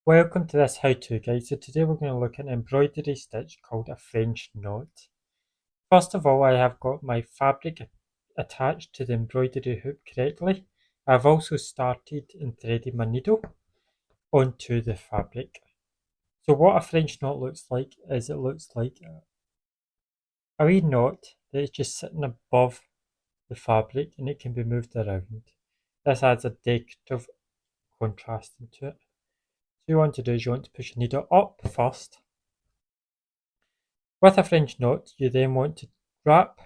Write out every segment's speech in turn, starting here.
Welcome to this how-to guide. So today we're going to look at an embroidery stitch called a French knot. First of all, I have got my fabric attached to the embroidery hoop correctly. I've also started and threaded my needle onto the fabric. So what a French knot looks like is it looks like a wee knot that is just sitting above the fabric and it can be moved around. This adds a decorative contrast into it. So you want to do is you want to push your needle up first. With a French knot, you then want to wrap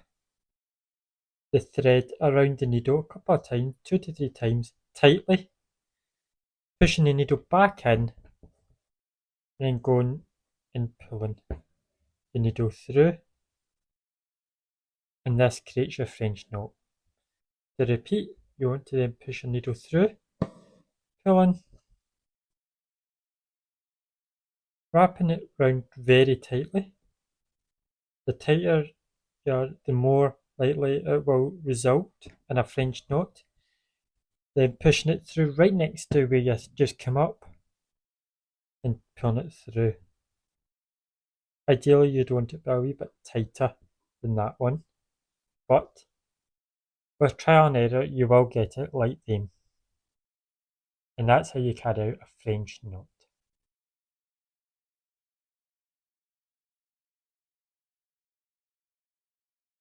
the thread around the needle a couple of times, 2 to 3 times, tightly, pushing the needle back in, and then going and pulling the needle through, and this creates your French knot. To repeat, you want to then push your needle through, pulling, wrapping it round very tightly. The tighter you are, the more likely it will result in a French knot. Then pushing it through right next to where you just come up and pulling it through. Ideally you'd want it to be a wee bit tighter than that one, but with trial and error you will get it like them. And that's how you carry out a French knot.